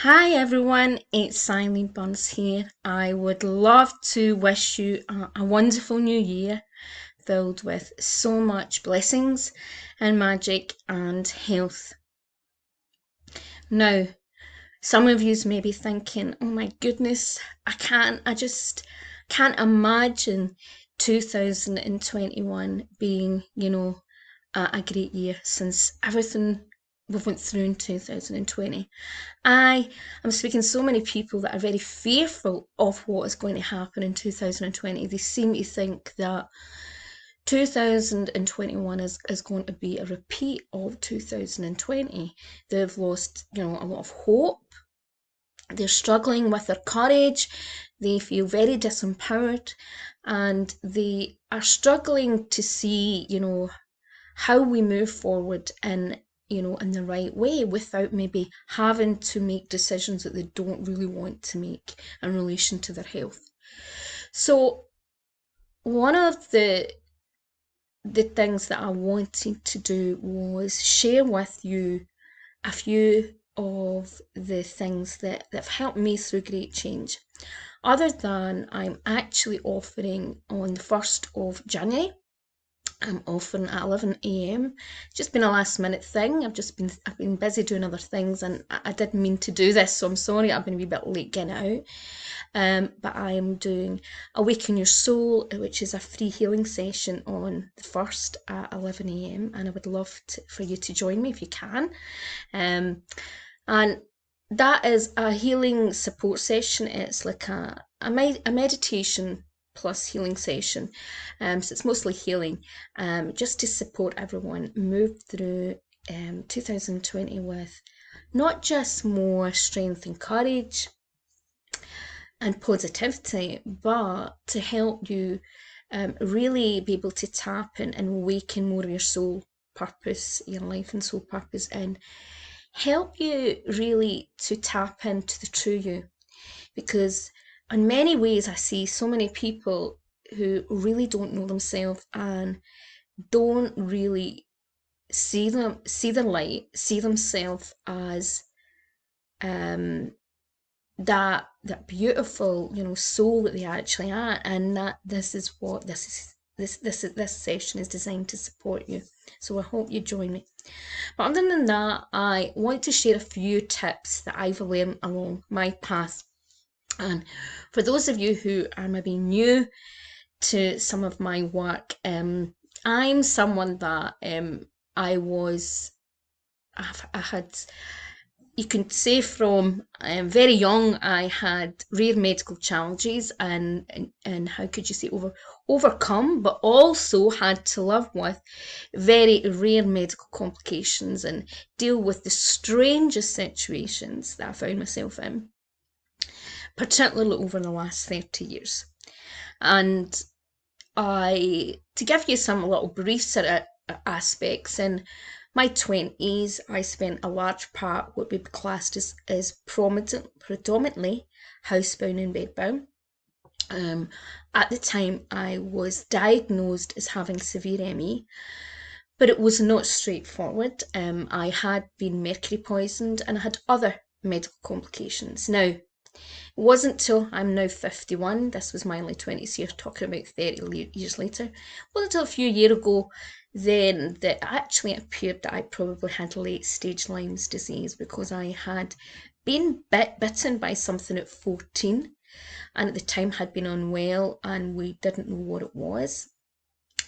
Hi everyone, it's Eileen Burns here. I would love to wish you a wonderful new year filled with so much blessings and magic and health. Now, some of yous may be thinking, oh my goodness, I just can't imagine 2021 being, a great year since everything we went through in 2020. I am speaking to so many people that are very fearful of what is going to happen in 2020. They seem to think that 2021 is going to be a repeat of 2020. They've lost, a lot of hope. They're struggling with their courage. They feel very disempowered and they are struggling to see, how we move forward in the right way without maybe having to make decisions that they don't really want to make in relation to their health. So one of the things that I wanted to do was share with you a few of the things that have helped me through great change. Other than I'm actually offering on the 1st of January, I'm offering at 11 a.m. It's just been a last minute thing. I've been busy doing other things, and I didn't mean to do this, so I'm sorry I've been a wee bit late getting it out. But I am doing Awaken Your Soul, which is a free healing session on the 1st at 11 a.m. And I would love for you to join me if you can. And that is a healing support session. It's like a meditation plus healing session. So it's mostly healing, just to support everyone move through 2020 with not just more strength and courage and positivity, but to help you really be able to tap in and awaken more of your soul purpose, your life and soul purpose, and help you really to tap into the true you. Because in many ways, I see so many people who really don't know themselves and don't really see their light, see themselves as um that beautiful, soul that they actually are, and that this is what this session is designed to support you. So I hope you join me. But other than that, I want to share a few tips that I've learned along my path. And for those of you who are maybe new to some of my work, I'm someone that I was, I had, you can say from very young, I had rare medical challenges and how could you say overcome, but also had to live with very rare medical complications and deal with the strangest situations that I found myself in, particularly over the last 30 years. And to give you some little briefs at aspects, in my 20s, I spent a large part what would be classed as predominantly housebound and bedbound. At the time, I was diagnosed as having severe ME, but it was not straightforward. I had been mercury poisoned and I had other medical complications. Now, it wasn't till I'm now 51, this was my early 20s, you're talking about 30 years later, it wasn't until a few years ago then that actually it appeared that I probably had late stage Lyme's disease, because I had been bitten by something at 14 and at the time had been unwell and we didn't know what it was.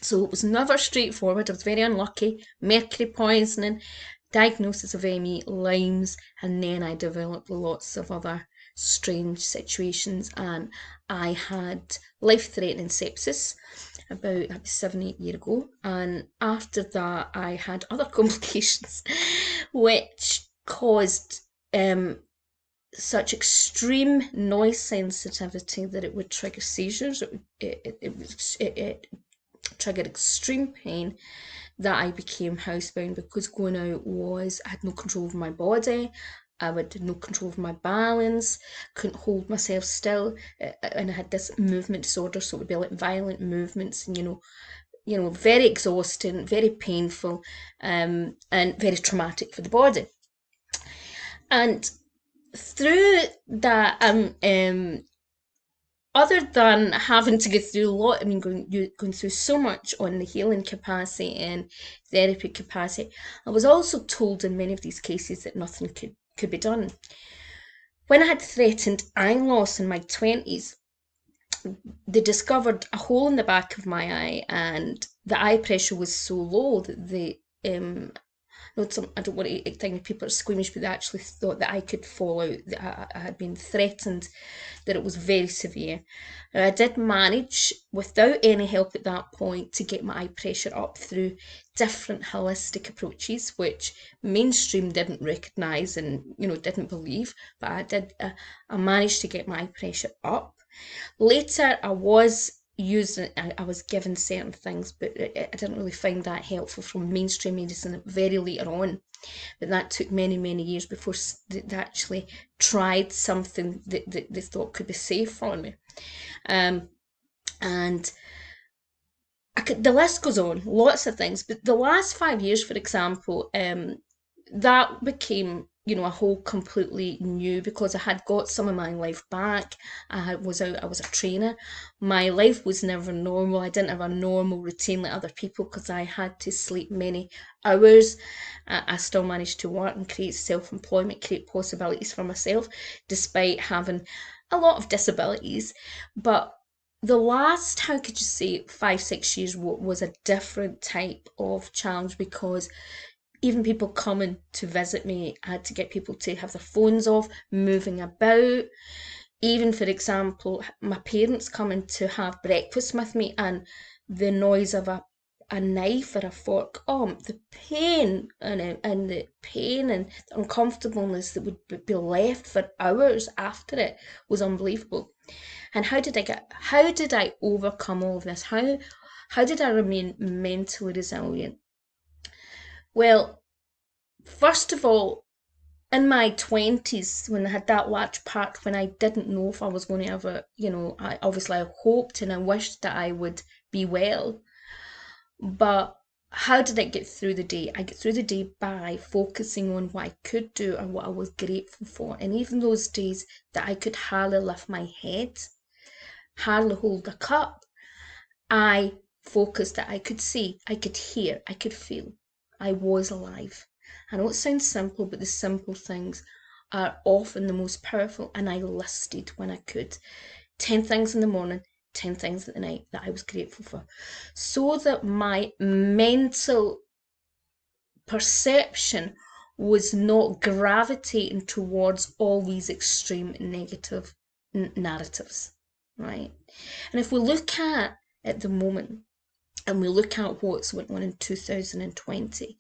So it was never straightforward. I was very unlucky. Mercury poisoning, diagnosis of ME, Lyme's, and then I developed lots of other strange situations, and I had life-threatening sepsis about 7-8 years ago, and after that I had other complications which caused such extreme noise sensitivity that it would trigger seizures. It triggered extreme pain, that I became housebound, because going out was, I had no control over my body, I had no control over my balance, couldn't hold myself still, and I had this movement disorder, so it would be like violent movements, and very exhausting, very painful, and very traumatic for the body. And through that, other than having to go through a lot, I mean, going through so much on the healing capacity and therapy capacity, I was also told in many of these cases that nothing could be done. When I had threatened eye loss in my 20s, they discovered a hole in the back of my eye, and the eye pressure was so low that I don't want to think people are squeamish, but they actually thought that I could fall out, that I had been threatened, that it was very severe. Now, I did manage, without any help at that point, to get my eye pressure up through different holistic approaches, which mainstream didn't recognise and didn't believe, but I did. I managed to get my eye pressure up. Later, I was given certain things, but I didn't really find that helpful from mainstream medicine very later on. But that took many, many years before they actually tried something that they thought could be safe for me. Um, and the list goes on, lots of things. But the last 5 years, for example, that became a whole completely new, because I had got some of my life back. I was a trainer. My life was never normal. I didn't have a normal routine like other people because I had to sleep many hours. I still managed to work and create self-employment, create possibilities for myself, despite having a lot of disabilities. But the last, how could you say, 5, 6 years was a different type of challenge, because even people coming to visit me, I had to get people to have their phones off, moving about. Even, for example, my parents coming to have breakfast with me, and the noise of a knife or a fork. Oh, the pain and the pain and the uncomfortableness that would be left for hours after it was unbelievable. And how did I overcome all of this? How did I remain mentally resilient? Well, first of all, in my 20s, when I had that large part, when I didn't know if I was going to ever, I hoped and I wished that I would be well. But how did I get through the day? I get through the day by focusing on what I could do and what I was grateful for. And even those days that I could hardly lift my head, hardly hold a cup, I focused that I could see, I could hear, I could feel. I was alive. I know it sounds simple, but the simple things are often the most powerful, and I listed when I could 10 things in the morning, 10 things at the night that I was grateful for, so that my mental perception was not gravitating towards all these extreme negative narratives, right? And if we look at the moment, and we look at what's went on in 2020,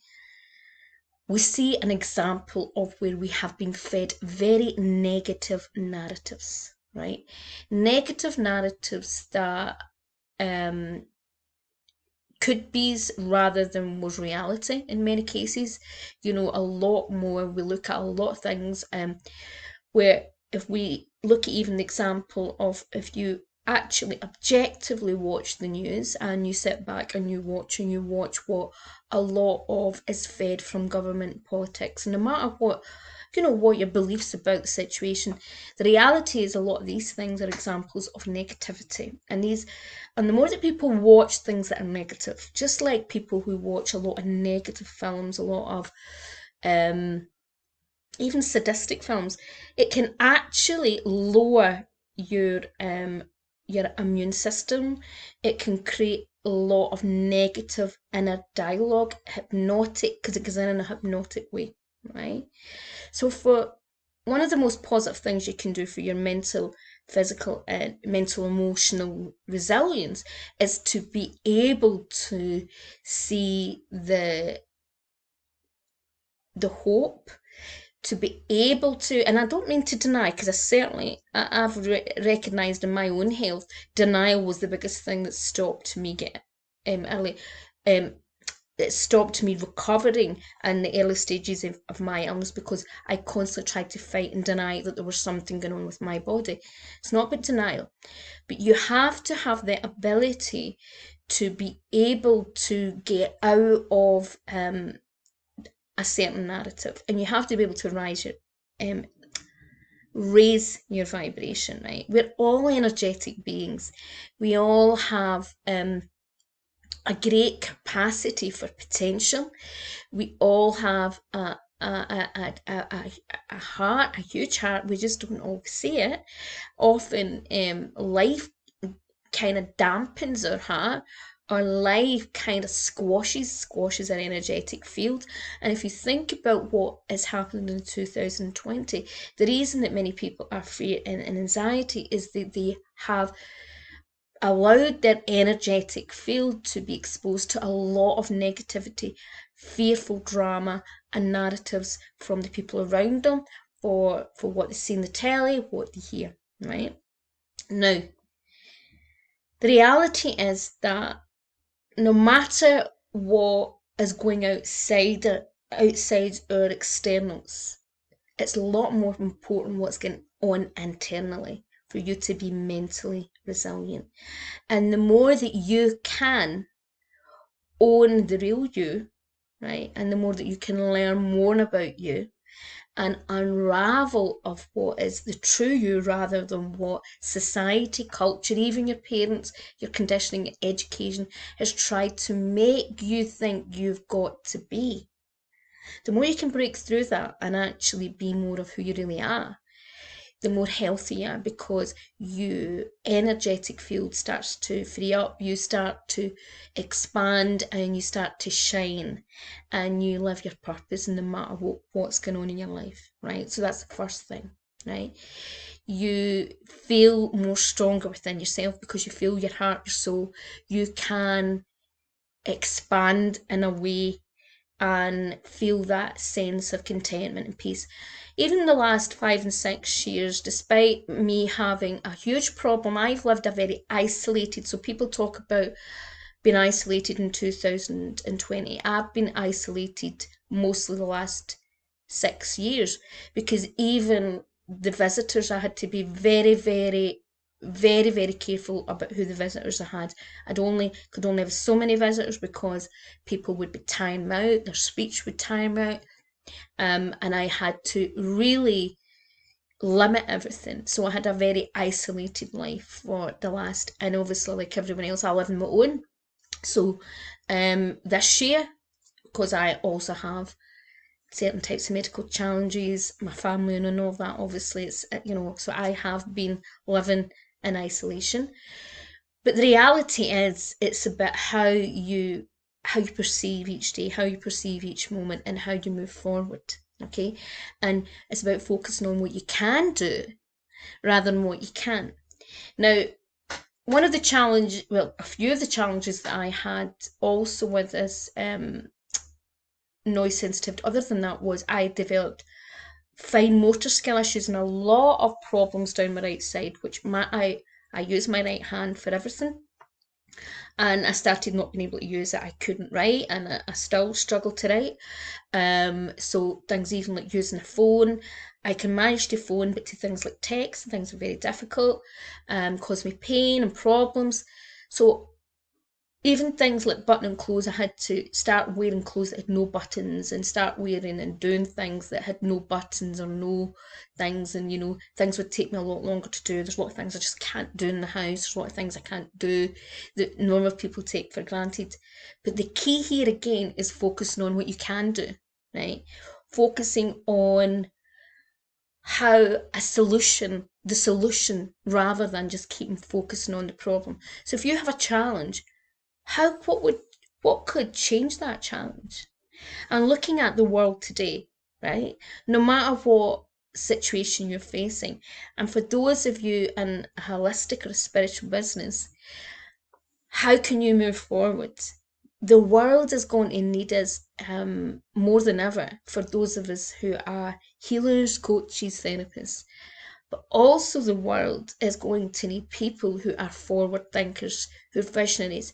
we see an example of where we have been fed very negative narratives, right? Negative narratives that could be rather than was reality in many cases. A lot more. We look at a lot of things where, if we look at even the example of, if you actually objectively watch the news and you sit back and you watch what a lot of is fed from government politics, and no matter what your beliefs about the situation, the reality is a lot of these things are examples of negativity. And the more that people watch things that are negative, just like people who watch a lot of negative films, a lot of even sadistic films, it can actually lower your immune system. It can create a lot of negative inner dialogue, hypnotic, because it goes in a hypnotic way, right? So, for one of the most positive things you can do for your mental, physical, and mental, emotional resilience is to be able to see the hope, to be able to, and I don't mean to deny, because I've recognised in my own health, denial was the biggest thing that stopped me getting early. It stopped me recovering in the early stages of my illness, because I constantly tried to fight and deny that there was something going on with my body. It's not about denial, but you have to have the ability to be able to get out of a certain narrative, and you have to be able to rise your raise your vibration, right? We're all energetic beings. We all have a great capacity for potential. We all have a heart, a huge heart. We just don't always see it. Often, life kind of dampens our heart. Our life kind of squashes our energetic field. And if you think about what is happening in 2020, the reason that many people are free and anxiety is that they have allowed their energetic field to be exposed to a lot of negativity, fearful drama, and narratives from the people around them for what they see in the telly, what they hear, right? Now, the reality is that no matter what is going outside our externals, it's a lot more important what's going on internally for you to be mentally resilient. And the more that you can own the real you, right, and the more that you can learn more about you and unravel of what is the true you rather than what society, culture, even your parents, your conditioning, your education has tried to make you think you've got to be. The more you can break through that and actually be more of who you really are, the more healthy you are, because your energetic field starts to free up, you start to expand, and you start to shine, and you live your purpose no matter what's going on in your life, right? So that's the first thing, right? You feel more stronger within yourself because you feel your heart, your soul. You can expand in a way and feel that sense of contentment and peace. Even the last 5 and 6 years, despite me having a huge problem, I've lived a very isolated, so people talk about being isolated in 2020. I've been isolated mostly the last 6 years because even the visitors, I had to be very, very, very, very careful about who the visitors I had. Could only have so many visitors because people would be timed out, their speech would time out, and I had to really limit everything. So I had a very isolated life for the last, and obviously, like everyone else, I live on my own. So this year, because I also have certain types of medical challenges, my family and all that, obviously, it's, so I have been living in isolation. But the reality is, it's about how you perceive each day, how you perceive each moment, and how you move forward. Okay, and it's about focusing on what you can do rather than what you can't. Now, a few of the challenges that I had also with this noise sensitivity, other than that, was I developed fine motor skill issues and a lot of problems down my right side, which I use my right hand for everything. And I started not being able to use it. I couldn't write, and I still struggle to write. So things even like using a phone, I can manage to phone, but to things like text, things are very difficult, cause me pain and problems. So even things like buttoning clothes, I had to start wearing clothes that had no buttons and start wearing and doing things that had no buttons or no things. And, things would take me a lot longer to do. There's a lot of things I just can't do in the house. There's a lot of things I can't do that normal people take for granted. But the key here again is focusing on what you can do, right? Focusing on the solution, rather than just keeping focusing on the problem. So if you have a challenge, how what could change that challenge? And looking at the world today, right? No matter what situation you're facing, and for those of you in a holistic or a spiritual business, how can you move forward? The world is going to need us more than ever, for those of us who are healers, coaches, therapists. But also, the world is going to need people who are forward thinkers, who are visionaries,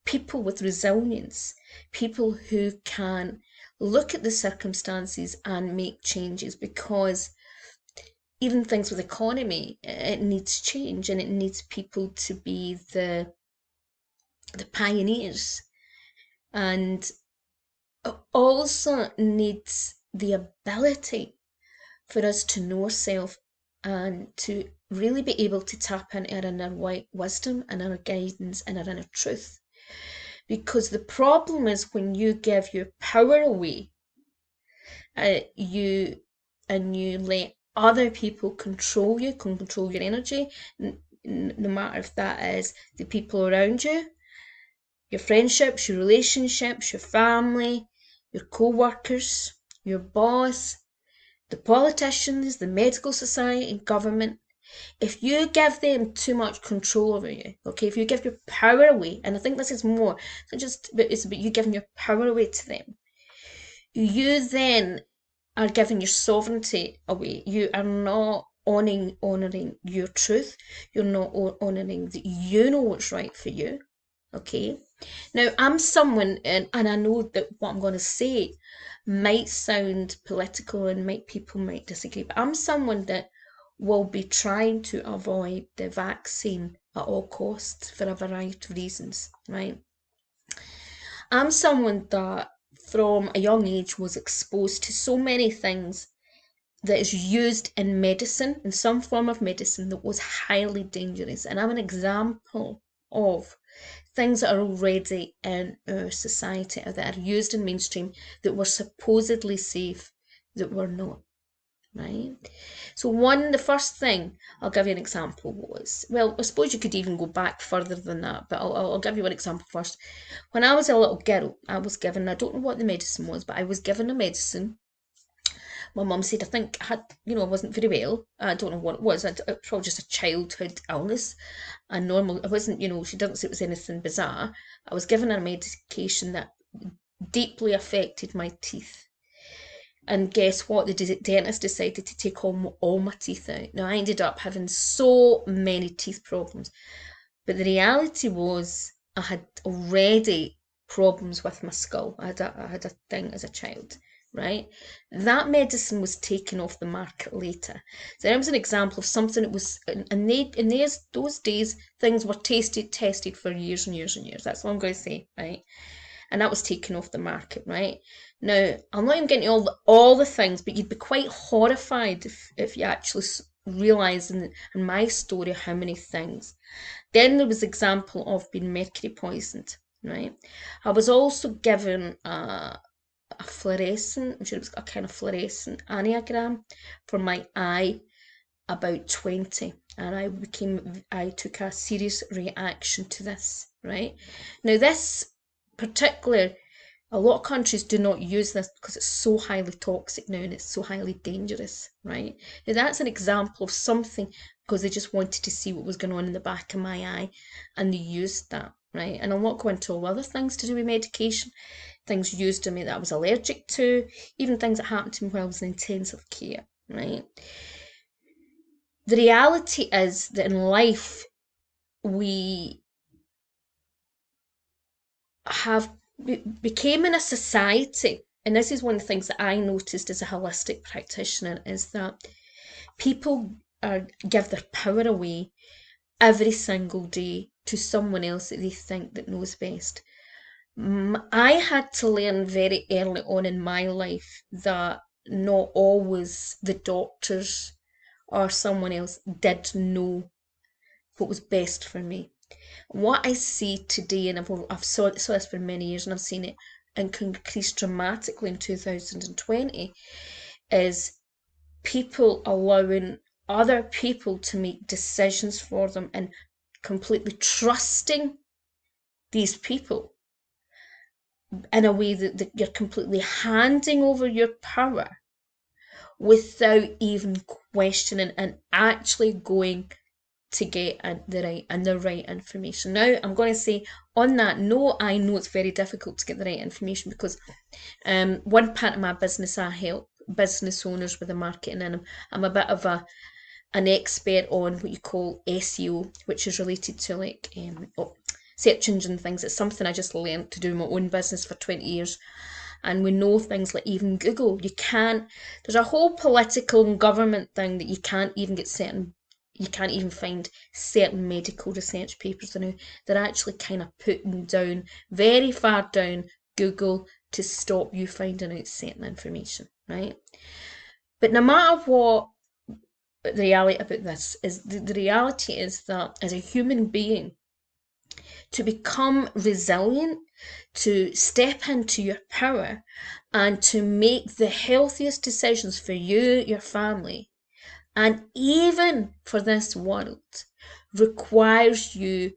people with resilience, people who can look at the circumstances and make changes, because even things with economy, it needs change, and it needs people to be the pioneers, and it also needs the ability for us to know ourselves and to really be able to tap into our inner wisdom and our guidance and our inner truth. Because the problem is when you give your power away, you let other people control you, control your energy, no matter if that is the people around you, your friendships, your relationships, your family, your co-workers, your boss, the politicians, the medical society, government. If you give them too much control over you, okay, if you give your power away, and I think this is more, it's about you giving your power away to them, you then are giving your sovereignty away. You are not honouring your truth. You're not honouring that you know what's right for you. Okay. Now, I'm someone, and I know that what I'm going to say might sound political and people might disagree, but I'm someone that will be trying to avoid the vaccine at all costs for a variety of reasons, right? I'm someone that from a young age was exposed to so many things that is used in medicine, in some form of medicine, that was highly dangerous. And I'm an example of things that are already in our society that are used in mainstream that were supposedly safe that were not, right? So the first thing, I'll give you an example was, well, I suppose you could even go back further than that, but I'll give you one example first. When I was a little girl, I was given, I don't know what the medicine was, but I was given a medicine. My mum said, I think I wasn't very well. I don't know what it was. It was probably just a childhood illness. And normal, it wasn't, she didn't say it was anything bizarre. I was given a medication that deeply affected my teeth. And guess what? The dentist decided to take all my teeth out. Now, I ended up having so many teeth problems. But the reality was, I had already problems with my skull. I had a thing as a child, right? That medicine was taken off the market later. So that was an example of something that was, in those days, things were tested for years and years and years. That's what I'm going to say, right? And that was taken off the market, right? Now, I'm not even getting all the things, but you'd be quite horrified if you actually realise in my story how many things. Then there was the example of being mercury poisoned, right? I was also given a fluorescent, I'm sure it was a kind of fluorescent angiogram for my eye, about 20, and I took a serious reaction to this, right? Now this particular, a lot of countries do not use this because it's so highly toxic now and it's so highly dangerous, right? Now that's an example of something because they just wanted to see what was going on in the back of my eye and they used that, right? And I'll not go into all other things to do with medication, things used to me that I was allergic to, even things that happened to me while I was in intensive care, right? The reality is that in life, we became in a society, and this is one of the things that I noticed as a holistic practitioner, is that people give their power away every single day to someone else that they think that knows best. I had to learn very early on in my life that not always the doctors or someone else did know what was best for me. What I see today, and I've saw this for many years, and I've seen it increase dramatically in 2020, is people allowing other people to make decisions for them and completely trusting these people in a way that you're completely handing over your power without even questioning and actually going to get the right information. Now, I'm going to say on that note, I know it's very difficult to get the right information because one part of my business, I help business owners with the marketing, and I'm a bit of an expert on what you call SEO, which is related to like search engine things. It's something I just learned to do in my own business for 20 years. And we know things like even Google, there's a whole political and government thing that you can't even find certain medical research papers now. They're actually kind of putting down, very far down, Google to stop you finding out certain information, right? But no matter what the reality about this is the reality is that as a human being, to become resilient, to step into your power, and to make the healthiest decisions for you, your family, and even for this world, requires you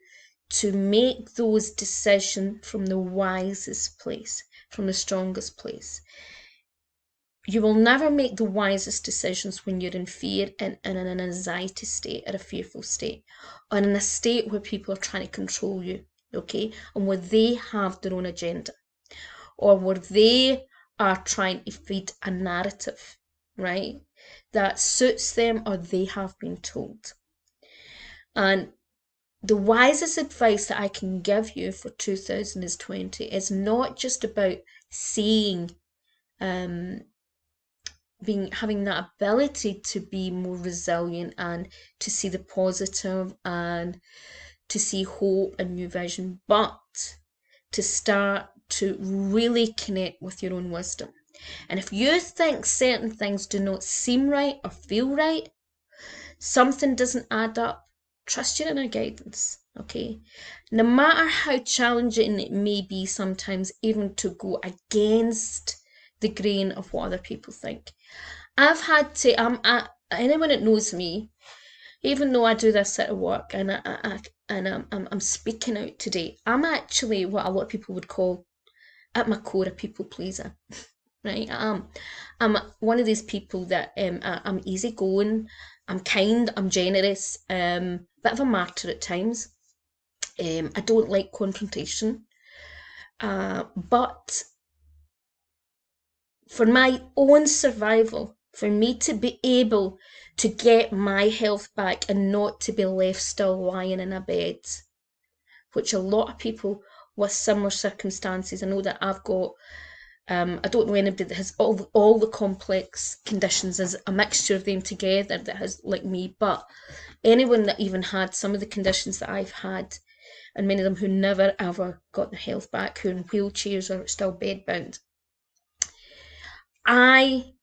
to make those decisions from the wisest place, from the strongest place. You will never make the wisest decisions when you're in fear and in an anxiety state, or a fearful state, or in a state where people are trying to control you, okay? And where they have their own agenda, or where they are trying to feed a narrative, right? That suits them or they have been told. And the wisest advice that I can give you for 2020 is not just about seeing, having that ability to be more resilient and to see the positive and to see hope and new vision, but to start to really connect with your own wisdom. And if you think certain things do not seem right or feel right, something doesn't add up, trust your inner guidance, okay? No matter how challenging it may be sometimes, even to go against the grain of what other people think. I've had to, anyone that knows me, even though I do this at work and I'm speaking out today, I'm actually what a lot of people would call, at my core, a people pleaser, right? I'm one of these people that I'm easygoing, I'm kind, I'm generous, bit of a martyr at times. I don't like confrontation, but for my own survival, for me to be able to get my health back and not to be left still lying in a bed, which a lot of people with similar circumstances, I know that I've got, I don't know anybody that has all the complex conditions, as a mixture of them together, that has, like me, but anyone that even had some of the conditions that I've had, and many of them who never ever got their health back, who are in wheelchairs or still bedbound, I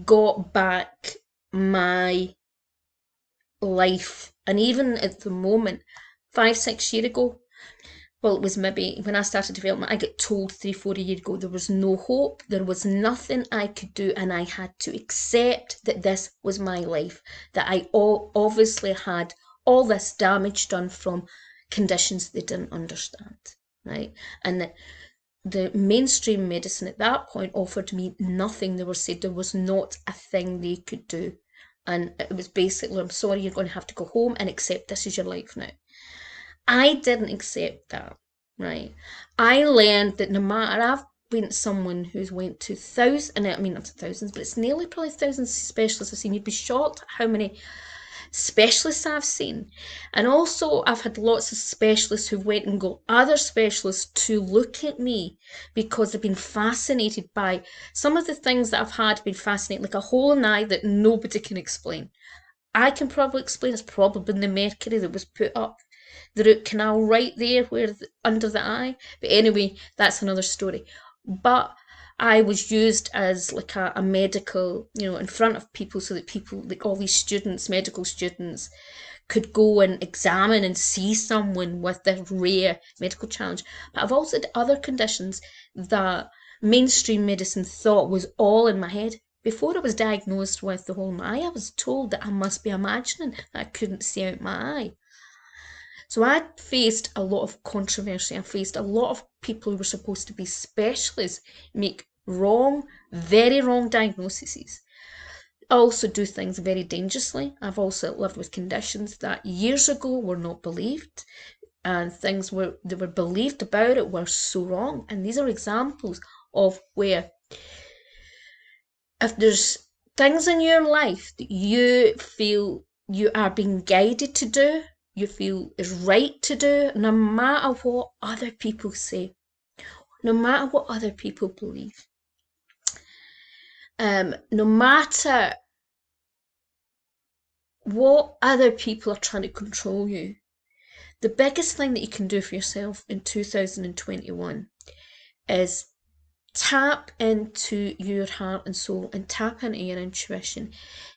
got back my life. And even at the moment, 5-6 years ago, well, it was maybe when I started development, I got told 3-4 years ago there was no hope, there was nothing I could do, and I had to accept that this was my life, that I obviously had all this damage done from conditions they didn't understand, right? And that the mainstream medicine at that point offered me nothing. They were said there was not a thing they could do. And it was basically, I'm sorry, you're going to have to go home and accept this is your life now. I didn't accept that, right? I learned that no matter, I've been someone who's went to thousands, and I mean, not thousands, but it's nearly probably thousands of specialists I've seen. You'd be shocked how many specialists I've seen. And also I've had lots of specialists who went and got other specialists to look at me because they've been fascinated by some of the things that I've had, been fascinated, like a hole in the eye that nobody can explain. I can probably explain, it's probably been the mercury that was put up the root canal right there where under the eye. But anyway, that's another story. But I was used as like a medical, in front of people, so that people, like all these students, medical students, could go and examine and see someone with this rare medical challenge. But I've also had other conditions that mainstream medicine thought was all in my head. Before I was diagnosed with the hole in my eye, I was told that I must be imagining that I couldn't see out my eye. So I faced a lot of controversy. I faced a lot of people who were supposed to be specialists make wrong, very wrong diagnoses. I also do things very dangerously. I've also lived with conditions that years ago were not believed, and things that were believed about it were so wrong. And these are examples of where, if there's things in your life that you feel you are being guided to do, you feel is right to do, no matter what other people say, no matter what other people believe, no matter what other people are trying to control you, the biggest thing that you can do for yourself in 2021 is Tap into your heart and soul and tap into your intuition.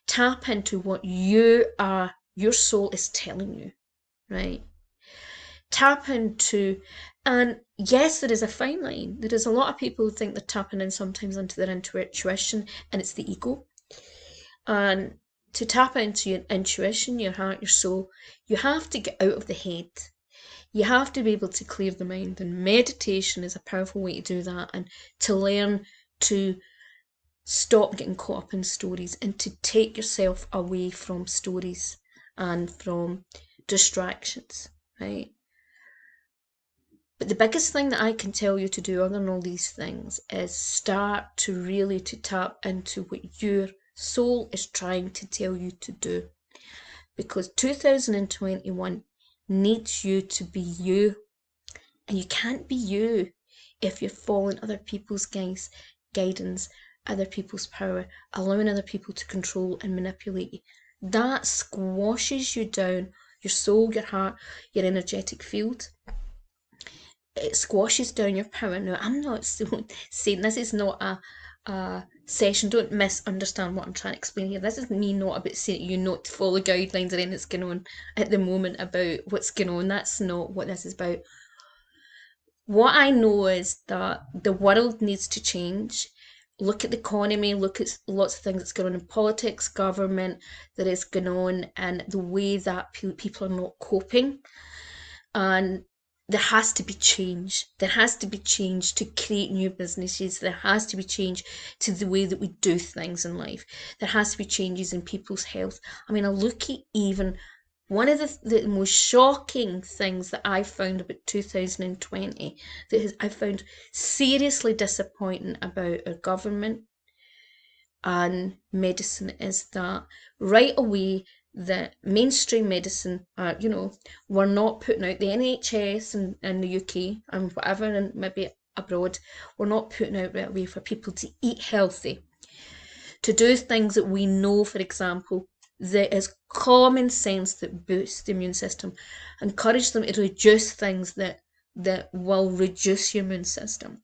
Tap into what your soul is telling you, right? Tap into, and yes, there is a fine line. There is a lot of people who think they're tapping in sometimes into their intuition, and it's the ego. And to tap into your intuition, your heart, your soul, you have to get out of the head. You have to be able to clear the mind, and meditation is a powerful way to do that, and to learn to stop getting caught up in stories and to take yourself away from stories and from distractions, right? But the biggest thing that I can tell you to do other than all these things is start to really to tap into what your soul is trying to tell you to do. Because 2021 needs you to be you. And you can't be you if you're following other people's guidance, other people's power, allowing other people to control and manipulate you. That squashes you down, your soul, your heart, your energetic field. It squashes down your power. Now, I'm not saying this is not a session. Don't misunderstand what I'm trying to explain here. This is me not about saying you not to follow guidelines or anything that's going on at the moment about what's going on. That's not what this is about. What I know is that the world needs to change. Look at the economy, look at lots of things that's going on in politics, government, that is going on, and the way that people are not coping. And there has to be change. There has to be change to create new businesses. There has to be change to the way that we do things in life. There has to be changes in people's health. I mean, I look at even one of the most shocking things that I found about 2020 that I found seriously disappointing about our government and medicine is that right away the mainstream medicine, we're not putting out the NHS in the UK and whatever, and maybe abroad, we're not putting out right away for people to eat healthy, to do things that we know, for example, that is common sense that boosts the immune system. Encourage them to reduce things that will reduce your immune system.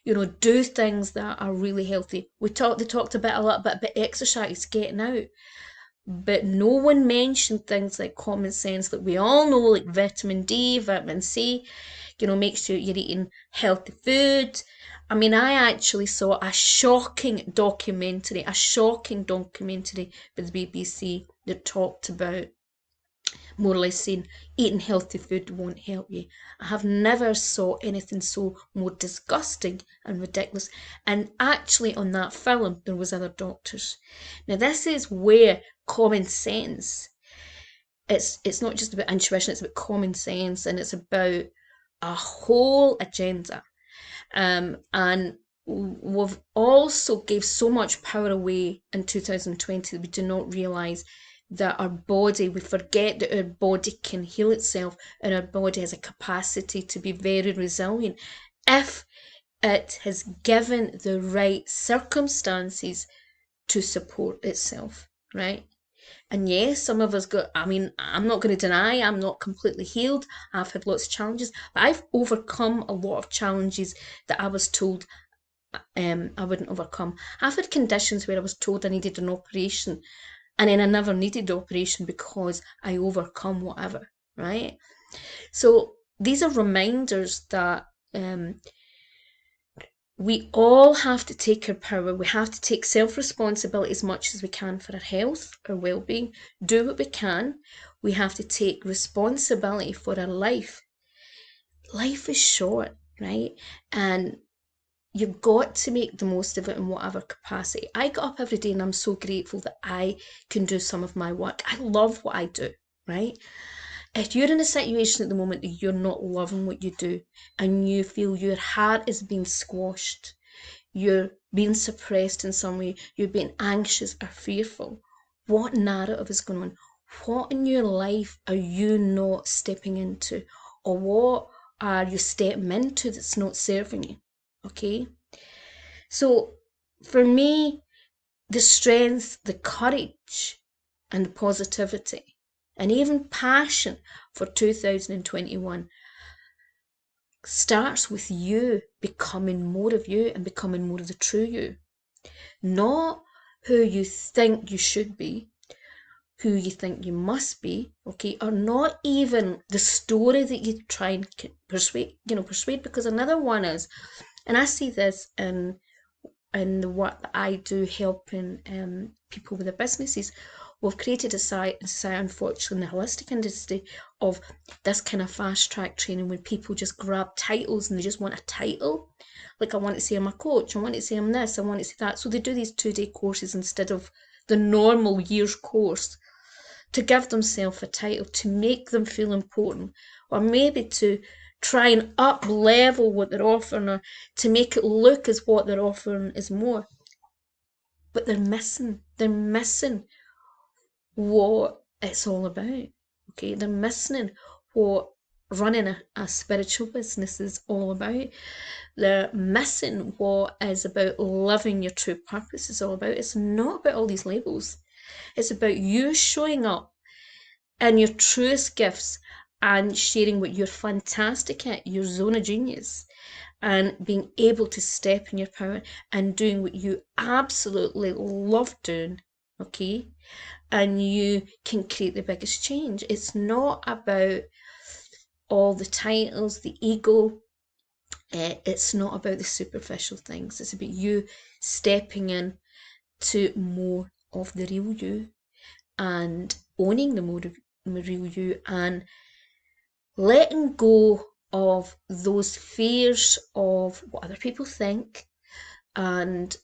Do things that are really healthy. They talked a little bit about exercise, getting out. But no one mentioned things like common sense that we all know, like vitamin D, vitamin C, make sure you're eating healthy food. I mean, I actually saw a shocking documentary by the BBC that talked about more or less saying eating healthy food won't help you. I have never saw anything so more disgusting and ridiculous. And actually on that film there was other doctors. Now this is where common sense, it's not just about intuition, it's about common sense, and it's about a whole agenda. And we've also gave so much power away in 2020 that we do not realise that our body, we forget that our body can heal itself, and our body has a capacity to be very resilient if it has given the right circumstances to support itself, right? And yes, some of us I'm not going to deny I'm not completely healed. I've had lots of challenges, but I've overcome a lot of challenges that I was told I wouldn't overcome. I've had conditions where I was told I needed an operation, and then I never needed the operation because I overcome whatever, right? So these are reminders that we all have to take our power. We have to take self-responsibility as much as we can for our health, our well-being, do what we can. We have to take responsibility for our life. Life is short, right? And you've got to make the most of it in whatever capacity. I get up every day and I'm so grateful that I can do some of my work. I love what I do, right? If you're in a situation at the moment that you're not loving what you do and you feel your heart is being squashed, you're being suppressed in some way, you're being anxious or fearful, what narrative is going on? What in your life are you not stepping into? Or what are you stepping into that's not serving you? Okay? So for me, the strength, the courage, and the positivity, and even passion for 2021 starts with you becoming more of you and becoming more of the true you. Not who you think you should be, who you think you must be, okay, or not even the story that you try and persuade, because another one is, and I see this in the work that I do helping people with their businesses. We've created a society, unfortunately, in the holistic industry, of this kind of fast track training when people just grab titles and they just want a title. Like, I want to say I'm a coach, I want to say I'm this, I want to say that. So they do these 2-day courses instead of the normal year's course to give themselves a title, to make them feel important, or maybe to try and up level what they're offering, or to make it look as what they're offering is more. But they're missing what it's all about. Okay, they're missing what running a spiritual business is all about. They're missing what is about living your true purpose is all about. It's not about all these labels. It's about you showing up in your truest gifts and sharing what you're fantastic at, your zone of genius, and being able to step in your power and doing what you absolutely love doing, okay? And you can create the biggest change. It's not about all the titles, the ego. It's not about the superficial things. It's about you stepping in to more of the real you and owning the more of the real you and letting go of those fears of what other people think and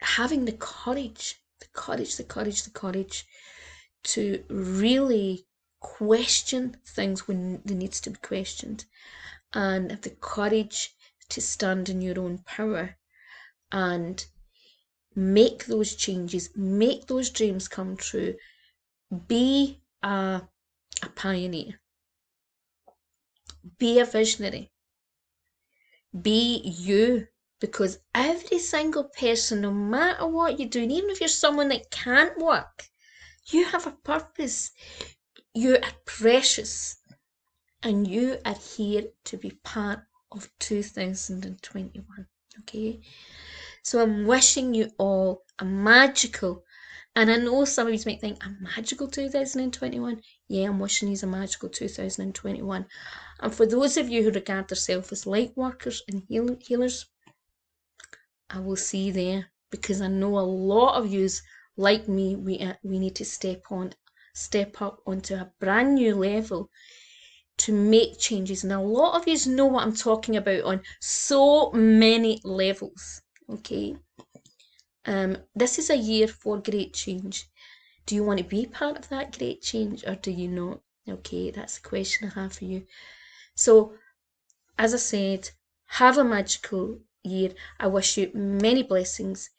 having the courage to really question things when they needs to be questioned, and have the courage to stand in your own power and make those changes, make those dreams come true. Be a pioneer, be a visionary, be you, because every single person, no matter what you're doing, even if you're someone that can't work, you have a purpose. You are precious, and you are here to be part of 2021. Okay, so I'm wishing you all a magical, and I know some of you might think, a magical 2021. Yeah, I'm wishing you a magical 2021. And for those of you who regard yourself as light workers and healers, I will see you there, because I know a lot of yous, like me, we need to step up onto a brand new level to make changes. And a lot of yous know what I'm talking about on so many levels. Okay. This is a year for great change. Do you want to be part of that great change, or do you not? Okay, that's the question I have for you. So, as I said, have a magical year. I wish you many blessings.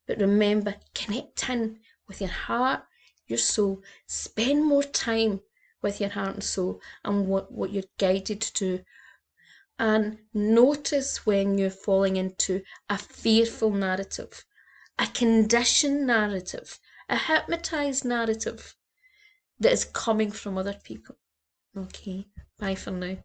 But remember, connect in with your heart, your soul. Spend more time with your heart and soul and what you're guided to do. And notice when you're falling into a fearful narrative, a conditioned narrative, a hypnotized narrative that is coming from other people. Okay, bye for now.